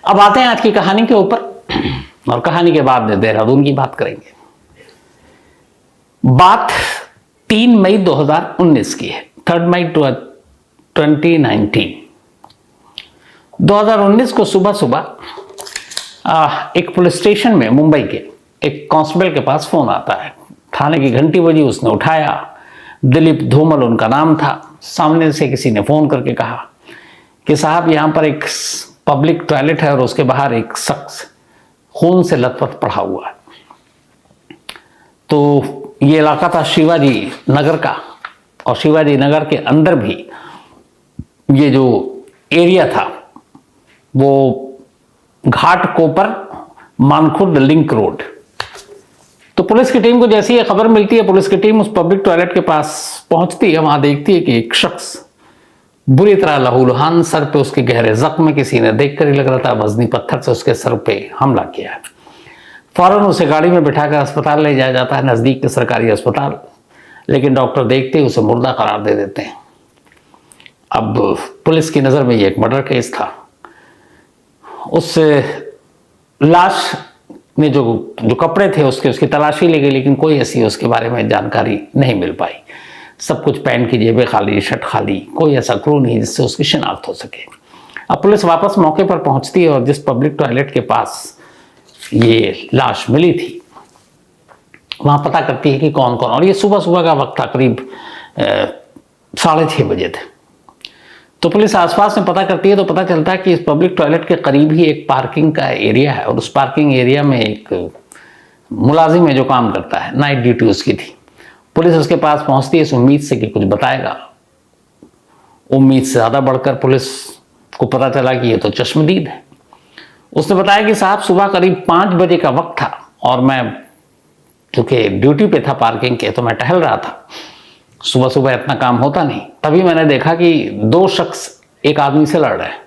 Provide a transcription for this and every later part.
अब आते हैं आज की कहानी के ऊपर और कहानी के बाद देहरादून की बात करेंगे। बात 3 मई 2019 की है, 3 मई 2019। 2019 को सुबह सुबह एक पुलिस स्टेशन में मुंबई के एक कांस्टेबल के पास फोन आता है। थाने की घंटी बजी, उसने उठाया। दिलीप धूमल उनका नाम था। सामने से किसी ने फोन करके कहा कि साहब यहां पर एक पब्लिक टॉयलेट है और उसके बाहर एक शख्स खून से लथपथ पड़ा हुआ है। तो ये इलाका था शिवाजी नगर का, और शिवाजी नगर के अंदर भी ये जो एरिया था वो घाट कोपर मानखुर्द लिंक रोड। तो पुलिस की टीम को जैसी ये खबर मिलती है, पुलिस की टीम उस पब्लिक टॉयलेट के पास पहुंचती है। वहां देखती है कि एक शख्स बुरी तरह लहूलुहान, सर पे उसके गहरे जख्म, किसी ने देखकर ही लग रहा था वजनी पत्थर से उसके सर पे हमला किया है। फौरन उसे गाड़ी में बिठाकर अस्पताल ले जाया जाता है, नजदीक के सरकारी अस्पताल। लेकिन डॉक्टर देखते ही उसे मुर्दा करार दे देते हैं। अब पुलिस की नजर में ये एक मर्डर केस था। उस लाश में जो कपड़े थे उसकी तलाशी ली गई, लेकिन कोई ऐसी उसके बारे में जानकारी नहीं मिल पाई। सब कुछ पैंट की जेबें खाली, शर्ट खाली, कोई ऐसा क्लू नहीं जिससे उसकी शिनाख्त हो सके। अब पुलिस वापस मौके पर पहुंचती है और जिस पब्लिक टॉयलेट के पास ये लाश मिली थी वहां पता करती है कि कौन कौन, और ये सुबह सुबह का वक्त था, करीब 6:30 बजे थे। तो पुलिस आसपास में पता करती है तो पता चलता है कि इस पब्लिक टॉयलेट के करीब ही एक पार्किंग का एरिया है, और उस पार्किंग एरिया में एक मुलाजिम है जो काम करता है, नाइट ड्यूटी उसकी थी। पुलिस उसके पास पहुंचती है इस उम्मीद से कि कुछ बताएगा। उम्मीद से ज़्यादा बढ़कर पुलिस को पता चला कि ये तो चश्मदीद है। उसने बताया कि साहब सुबह करीब 5 बजे का वक्त था और मैं चूँकि ड्यूटी पे था पार्किंग के, तो मैं टहल रहा था। सुबह सुबह इतना काम होता नहीं। तभी मैंने देखा कि 2 शख्स एक आदमी से लड़ रहे हैं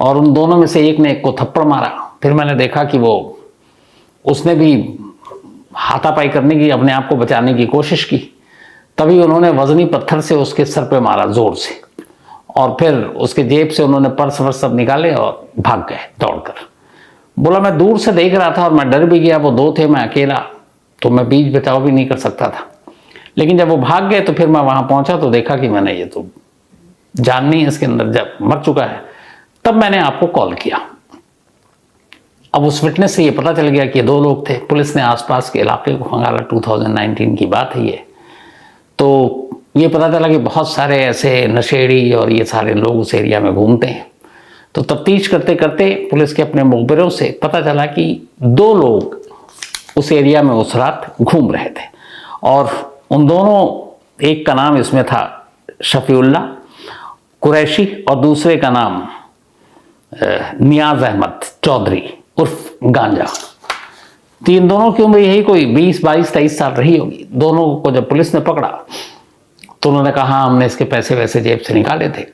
और उन दोनों में से एक ने एक को थप्पड़ मारा। फिर मैंने देखा कि उसने भी हाथापाई करने की, अपने आप को बचाने की कोशिश की। तभी उन्होंने वजनी पत्थर से उसके सर पे मारा जोर से, और फिर उसके जेब से उन्होंने पर्स वर्स सब निकाले और भाग गए दौड़कर। बोला मैं दूर से देख रहा था और मैं डर भी गया, वो 2 थे, मैं अकेला, तो मैं बीच बचाव भी नहीं कर सकता था। लेकिन जब वो भाग गए तो फिर मैं वहां पहुंचा तो देखा कि मैंने ये तो जान नहीं है इसके अंदर, जब मर चुका है। तब मैंने आपको कॉल किया। अब उस विटनेस से ये पता चल गया कि 2 लोग थे। पुलिस ने आसपास के इलाके को खंगाला, 2019 की बात है ये। तो ये पता चला कि बहुत सारे ऐसे नशेड़ी और ये सारे लोग उस एरिया में घूमते हैं। तो तफ्तीश करते करते पुलिस के अपने मुखबिरों से पता चला कि 2 लोग उस एरिया में उस रात घूम रहे थे, और उन दोनों, एक का नाम इसमें था शफीउल्ला कुरैशी और दूसरे का नाम नियाज अहमद चौधरी उर्फ गांजा। दोनों की उम्र यही कोई 20, 22, 23 साल रही होगी। दोनों को जब पुलिस ने पकड़ा तो उन्होंने कहा हमने इसके पैसे वैसे जेब से निकाले थे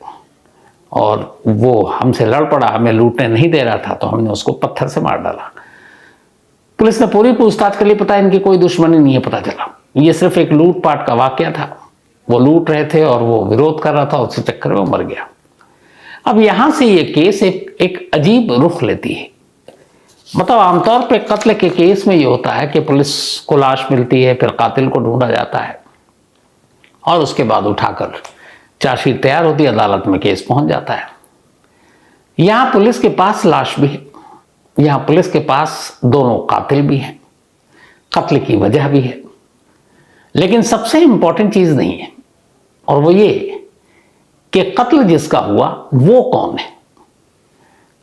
और वो हमसे लड़ पड़ा, हमें लूटने नहीं दे रहा था, तो हमने उसको पत्थर से मार डाला। पुलिस ने पूरी पूछताछ कर ली, पता इनकी कोई दुश्मनी नहीं है। पता चला ये सिर्फ एक लूटपाट का वाकया था। वो लूट रहे थे और वो विरोध कर रहा था, उसी चक्कर में मर गया। अब यहां से ये केस एक अजीब रुख लेती है। मतलब आमतौर पे कत्ल के केस में ये होता है कि पुलिस को लाश मिलती है, फिर कातिल को ढूंढा जाता है और उसके बाद उठाकर चार्जशीट तैयार होती है, अदालत में केस पहुंच जाता है। यहां पुलिस के पास लाश भी है, यहां पुलिस के पास दोनों कातिल भी हैं, कत्ल की वजह भी है। लेकिन सबसे इंपॉर्टेंट चीज नहीं है, और वो ये कि कत्ल जिसका हुआ वो कौन है।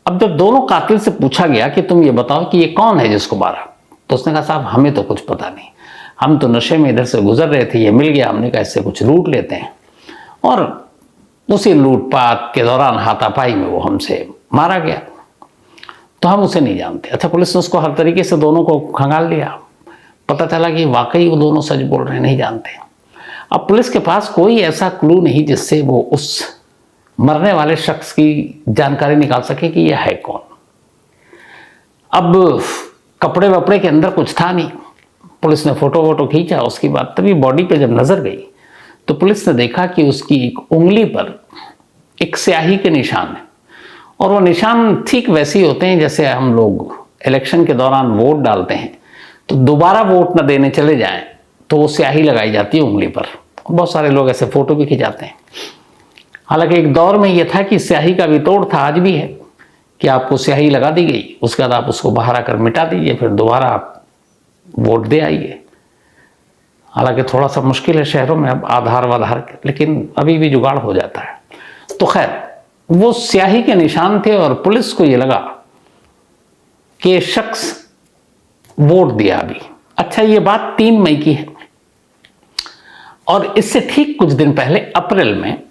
अब जब दोनों कातिल से पूछा गया कि तुम ये बताओ कि ये कौन है जिसको मारा, तो उसने कहा साहब हमें तो कुछ पता नहीं, हम तो नशे में इधर से गुजर रहे थे, ये मिल गया, हमने कहा इससे कुछ लूट लेते हैं, और उसी लूटपाट के दौरान हाथापाई में वो हमसे मारा गया, तो हम उसे नहीं जानते। अच्छा, पुलिस ने उसको हर तरीके से दोनों को खंगाल लिया। पता चला कि वाकई वो दोनों सच बोल रहे हैं, नहीं जानते। अब पुलिस के पास कोई ऐसा क्लू नहीं जिससे वो उस मरने वाले शख्स की जानकारी निकाल सके कि यह है कौन। अब कपड़े वपड़े के अंदर कुछ था नहीं। पुलिस ने फोटो वोटो खींचा, उसके बाद तभी बॉडी पे जब नजर गई तो पुलिस ने देखा कि उसकी एक उंगली पर एक स्याही के निशान है और वो निशान ठीक वैसे ही होते हैं जैसे हम लोग इलेक्शन के दौरान वोट डालते हैं तो दोबारा वोट न देने चले जाएं तो वो स्याही लगाई जाती है उंगली पर। बहुत सारे लोग ऐसे फोटो भी खिंचाते हैं। हालांकि एक दौर में यह था कि स्याही का भी तोड़ था, आज भी है, कि आपको स्याही लगा दी गई, उसके बाद आप उसको बाहर आकर मिटा दीजिए, फिर दोबारा आप वोट दे आइए। हालांकि थोड़ा सा मुश्किल है शहरों में अब आधार वाधार, लेकिन अभी भी जुगाड़ हो जाता है। तो खैर वो स्याही के निशान थे और पुलिस को ये लगा कि शख्स वोट दिया अभी। अच्छा, ये बात 3 मई की है और इससे ठीक कुछ दिन पहले अप्रैल में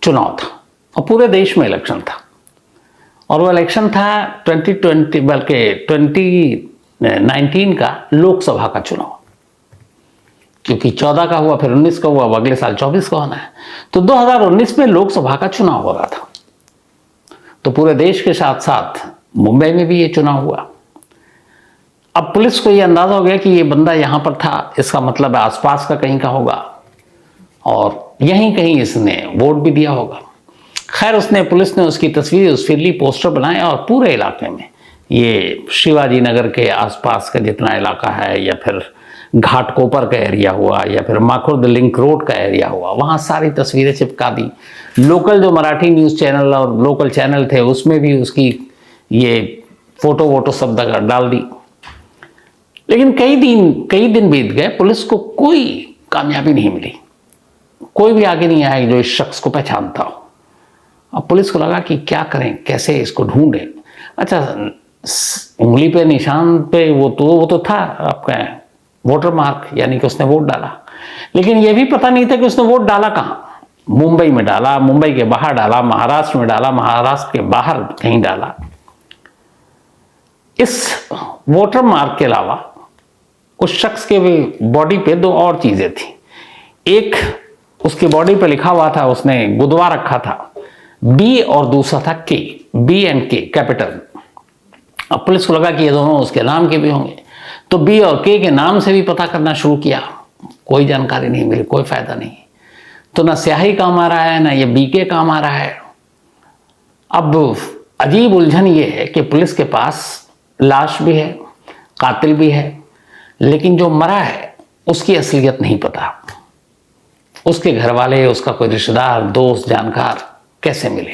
चुनाव था और पूरे देश में इलेक्शन था। और वो इलेक्शन था 2020 बल्कि 2019 का लोकसभा का चुनाव, क्योंकि 14 का हुआ, फिर 19 का हुआ, अब अगले साल 24 का होना है। तो 2019 में लोकसभा का चुनाव हो रहा था। तो पूरे देश के साथ साथ मुंबई में भी ये चुनाव हुआ। अब पुलिस को ये अंदाजा हो गया कि ये बंदा यहां पर था, इसका मतलब है आसपास का कहीं का होगा और यहीं कहीं इसने वोट भी दिया होगा। खैर पुलिस ने उसकी तस्वीर, उस फिरली पोस्टर बनाए और पूरे इलाके में, ये शिवाजी नगर के आसपास का जितना इलाका है या फिर घाटकोपर का एरिया हुआ या फिर माखुर्द लिंक रोड का एरिया हुआ, वहाँ सारी तस्वीरें चिपका दी। लोकल जो मराठी न्यूज़ चैनल और लोकल चैनल थे उसमें भी उसकी ये फोटो वोटो सब डाल दी। लेकिन कई दिन बीत गए, पुलिस को कोई कामयाबी नहीं मिली, कोई भी आगे नहीं आया जो इस शख्स को पहचानता हो। अब पुलिस को लगा कि क्या करें, कैसे इसको ढूंढें। अच्छा, उंगली पे निशान पे वो तो था आपका वोटर मार्क, यानी कि उसने वोट डाला, लेकिन ये भी पता नहीं था कि उसने वोट डाला कहाँ। मुंबई में डाला, मुंबई के बाहर डाला, महाराष्ट्र में डाला, महाराष्ट्र के बाहर कहीं डाला। इस वोटर मार्क के अलावा उस शख्स के बॉडी पे 2 और चीजें थी। एक, उसकी बॉडी पे लिखा हुआ था, उसने गुदवा रखा था बी, और दूसरा था के, बी एंड के कैपिटल। अब पुलिस को लगा कि ये दोनों उसके नाम के भी होंगे, तो बी और के नाम से भी पता करना शुरू किया। कोई जानकारी नहीं मिली, कोई फायदा नहीं। तो ना स्याही काम आ रहा है, ना ये बी के काम आ रहा है। अब अजीब उलझन ये है कि पुलिस के पास लाश भी है, कातिल भी है, लेकिन जो मरा है उसकी असलियत नहीं पता। उसके घर वाले, उसका कोई रिश्तेदार, दोस्त, जानकार कैसे मिले।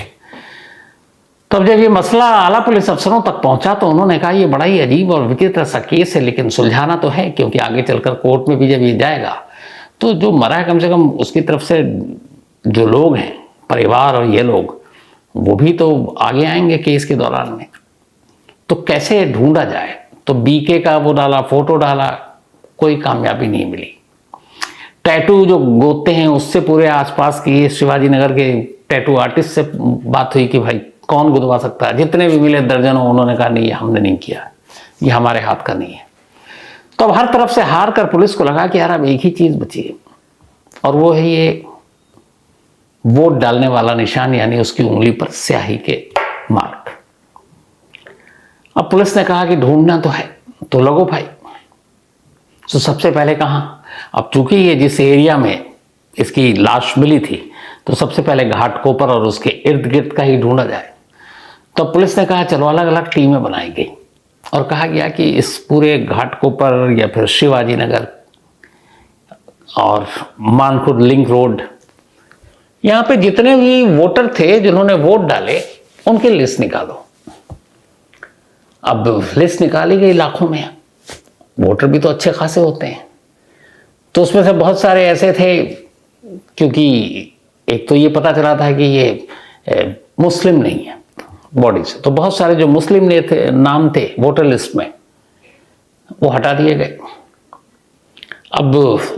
तब जब ये मसला आला पुलिस अफसरों तक पहुंचा तो उन्होंने कहा ये बड़ा ही अजीब और विचित्र सा केस है, लेकिन सुलझाना तो है, क्योंकि आगे चलकर कोर्ट में भी जब ये जाएगा तो जो मरा है कम से कम उसकी तरफ से जो लोग हैं, परिवार और ये लोग, वो भी तो आगे आएंगे केस के दौरान में। तो कैसे ढूंढा जाए। तो बीके का वो डाला, फोटो डाला, कोई कामयाबी नहीं मिली। टैटू जो गोतते हैं उससे पूरे आसपास की शिवाजी नगर के टैटू आर्टिस्ट से बात हुई कि भाई कौन गुदवा सकता है। जितने भी मिले दर्जनों, उन्होंने कहा नहीं, हमने नहीं किया, ये हमारे हाथ का नहीं है। तो अब हर तरफ से हार कर पुलिस को लगा कि यार अब एक ही चीज बची है, और वो है ये वोट डालने वाला निशान, यानी उसकी उंगली पर स्याही के मार्क। अब पुलिस ने कहा कि ढूंढना तो है, तो लगो भाई। तो सबसे पहले कहां, अब चूंकि ये जिस एरिया में इसकी लाश मिली थी, तो सबसे पहले घाटकोपर और उसके इर्द गिर्द का ही ढूंढा जाए। तो पुलिस ने कहा चलो अलग अलग टीमें बनाई गई और कहा गया कि इस पूरे घाटकोपर या फिर शिवाजी नगर और मानखुर्द लिंक रोड, यहाँ पे जितने भी वोटर थे जिन्होंने वोट डाले, उनकी लिस्ट निकालो। अब लिस्ट निकाली गई, लाखों में वोटर भी तो अच्छे खासे होते हैं। तो उसमें से बहुत सारे ऐसे थे, क्योंकि एक तो ये पता चला था कि ये मुस्लिम नहीं है बॉडी से, तो बहुत सारे जो मुस्लिम नाम थे वोटर लिस्ट में, वो हटा दिए गए। अब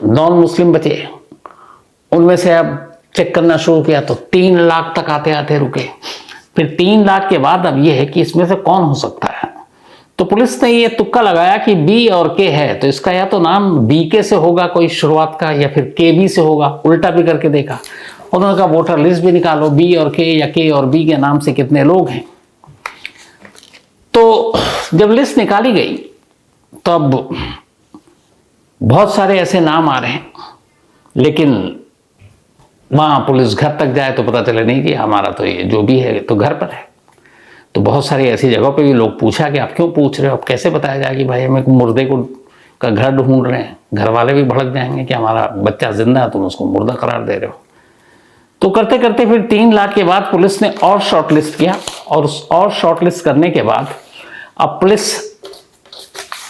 नॉन मुस्लिम बचे, उनमें से अब चेक करना शुरू किया तो 3 लाख तक आते आते रुके। फिर 3 लाख के बाद अब ये है कि इसमें से कौन हो सकता है। तो पुलिस ने ये तुक्का लगाया कि बी और के है, तो इसका या तो नाम बी के से होगा कोई शुरुआत का, या फिर के बी से होगा। उल्टा भी करके देखा, उन्होंने कहा वोटर लिस्ट भी निकालो, बी और के या के और बी के नाम से कितने लोग हैं। तो जब लिस्ट निकाली गई तो अब बहुत सारे ऐसे नाम आ रहे हैं, लेकिन वहां पुलिस घर तक जाए तो पता चले नहीं कि हमारा तो ये जो भी है तो घर पर है। तो बहुत सारी ऐसी जगहों पे भी लोग पूछा कि आप क्यों पूछ रहे हो, अब कैसे बताया जाए कि भाई हमें मुर्दे को का घर ढूंढ रहे हैं, घर वाले भी भड़क जाएंगे कि हमारा बच्चा जिंदा है तुम उसको मुर्दा करार दे रहे हो। तो करते करते फिर 3 लाख के बाद पुलिस ने और शॉर्टलिस्ट किया, और शॉर्टलिस्ट करने के बाद अब पुलिस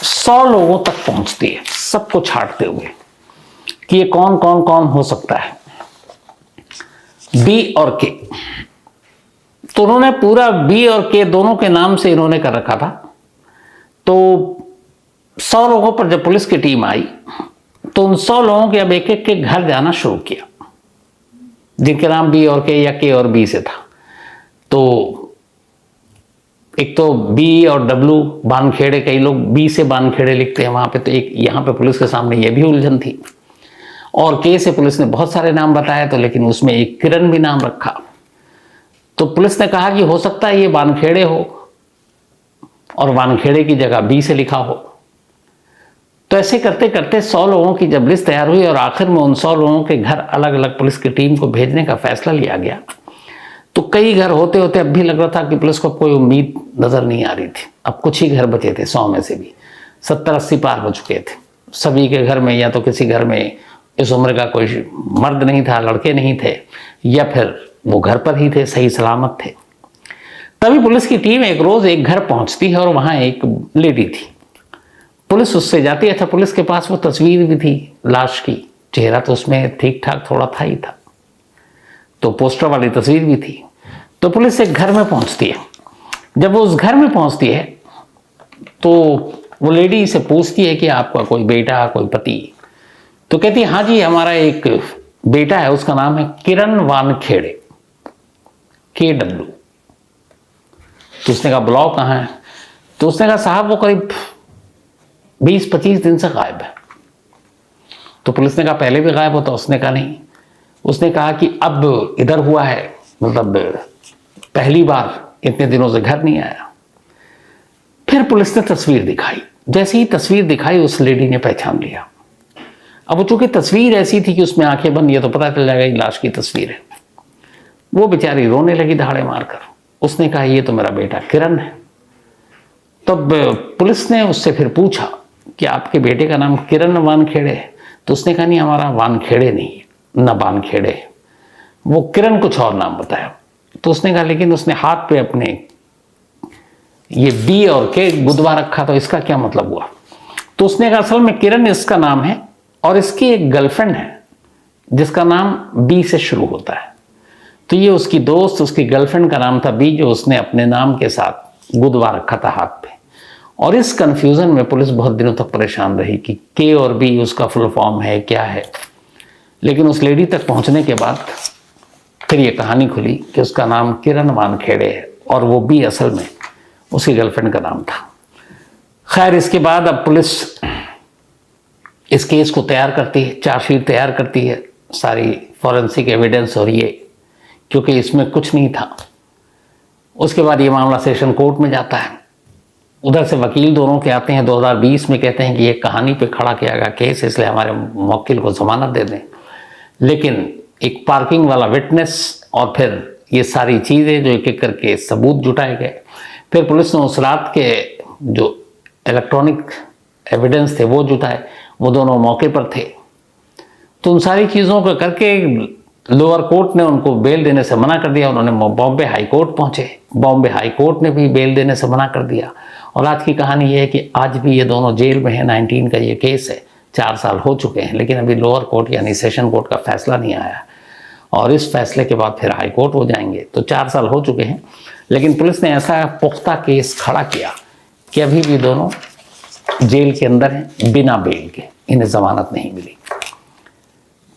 100 लोगों तक पहुंचती है, सबको छांटते हुए कि ये कौन कौन कौन हो सकता है, बी और के। तो उन्होंने पूरा बी और के दोनों के नाम से इन्होंने कर रखा था। तो 100 लोगों पर जब पुलिस की टीम आई तो उन 100 लोगों के अब एक एक के घर जाना शुरू किया जिनके नाम बी और के या के और बी से था। तो एक तो बी और डब्लू बानखेड़े, कई लोग बी से बानखेड़े लिखते हैं वहां पे, तो एक यहां पे पुलिस के सामने ये भी उलझन थी। और के से पुलिस ने बहुत सारे नाम बताए, तो लेकिन उसमें एक किरण भी नाम रखा। तो पुलिस ने कहा कि हो सकता है ये बानखेड़े हो और बानखेड़े की जगह बी से लिखा हो। तो ऐसे करते करते 100 लोगों की जब लिस्ट तैयार हुई और आखिर में उन 100 लोगों के घर अलग अलग पुलिस की टीम को भेजने का फैसला लिया गया, तो कई घर होते होते अब भी लग रहा था कि पुलिस को कोई उम्मीद नजर नहीं आ रही थी। अब कुछ ही घर बचे थे, 100 में से भी 70-80 पार हो चुके थे। सभी के घर में या तो किसी घर में इस उम्र का कोई मर्द नहीं था, लड़के नहीं थे, या फिर वो घर पर ही थे, सही सलामत थे। तभी पुलिस की टीम एक रोज एक घर पहुंचती है और वहां एक लेडी थी। पुलिस उससे जाती है। अच्छा, पुलिस के पास वो तस्वीर भी थी लाश की, चेहरा तो उसमें ठीक ठाक थोड़ा था ही था, तो पोस्टर वाली तस्वीर भी थी। तो पुलिस एक घर में पहुंचती है। जब वो उस घर में पहुंचती है तो वो लेडी से पूछती है कि आपका कोई बेटा, कोई पति? तो कहती है हाँ जी, हमारा एक बेटा है, उसका नाम है किरण वानखेड़े, KW। तो उसने कहा ब्लॉक कहाँ है? तो उसने कहा साहब वो करीब 20-25 दिन से गायब है। तो पुलिस ने कहा पहले भी गायब होता? उसने कहा नहीं। उसने कहा कि अब इधर हुआ है, मतलब पहली बार इतने दिनों से घर नहीं आया। फिर पुलिस ने तस्वीर दिखाई। जैसे ही तस्वीर दिखाई उस लेडी ने पहचान लिया। अब वो चूंकि तस्वीर ऐसी थी कि उसमें आंखें बंद, ये तो पता चल जाएगा ये लाश की तस्वीर है। वो बेचारी रोने लगी दहाड़े मारकर। उसने कहा ये तो मेरा बेटा किरण है। तब पुलिस ने उससे फिर पूछा कि आपके बेटे का नाम किरण वानखेड़े है? तो उसने कहा नहीं, हमारा वानखेड़े नहीं है, न वानखेड़े है, वो किरण कुछ और नाम बताया। तो उसने कहा लेकिन उसने हाथ पे अपने ये बी और के गुदवा रखा, तो इसका क्या मतलब हुआ? तो उसने कहा असल में किरण इसका नाम है और इसकी एक गर्लफ्रेंड है जिसका नाम बी से शुरू होता है। तो ये उसकी दोस्त, उसकी गर्लफ्रेंड का नाम था बी, जो उसने अपने नाम के साथ गुदवा रखा था हाथ पे। और इस कंफ्यूजन में पुलिस बहुत दिनों तक परेशान रही कि के और बी उसका फुल फॉर्म है क्या है। लेकिन उस लेडी तक पहुंचने के बाद फिर ये कहानी खुली कि उसका नाम किरण वानखेड़े है और वो बी असल में उसकी गर्लफ्रेंड का नाम था। खैर, इसके बाद अब पुलिस इस केस को तैयार करती है, चार्जशीट तैयार करती है, सारी फॉरेंसिक एविडेंस और ये, क्योंकि इसमें कुछ नहीं था। उसके बाद ये मामला सेशन कोर्ट में जाता है। उधर से वकील दोनों के आते हैं, 2020 में कहते हैं कि ये कहानी पे खड़ा किया गया केस, इसलिए हमारे मुवक्किल को जमानत दे दें। लेकिन एक पार्किंग वाला विटनेस और फिर ये सारी चीज़ें जो एक एक करके सबूत जुटाए गए। फिर पुलिस ने उस रात के जो इलेक्ट्रॉनिक एविडेंस थे वो जुटाए, वो दोनों मौके पर थे। तो उन सारी चीज़ों को करके लोअर कोर्ट ने उनको बेल देने से मना कर दिया। उन्होंने बॉम्बे हाई कोर्ट पहुंचे, बॉम्बे हाई कोर्ट ने भी बेल देने से मना कर दिया। और आज की कहानी ये है कि आज भी ये दोनों जेल में है। 19 का ये केस है, 4 साल हो चुके हैं, लेकिन अभी लोअर कोर्ट यानी सेशन कोर्ट का फैसला नहीं आया। और इस फैसले के बाद फिर हाई कोर्ट हो जाएंगे, तो 4 साल हो चुके हैं। लेकिन पुलिस ने ऐसा पुख्ता केस खड़ा किया कि अभी भी दोनों जेल के अंदर हैं बिना बेल के, इन्हें जमानत नहीं मिली।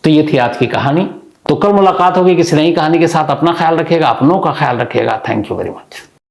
तो ये थी आज की कहानी। तो कल मुलाकात होगी किसी नई कहानी के साथ। अपना ख्याल रखिएगा, अपनों का ख्याल रखिएगा। Thank you very much.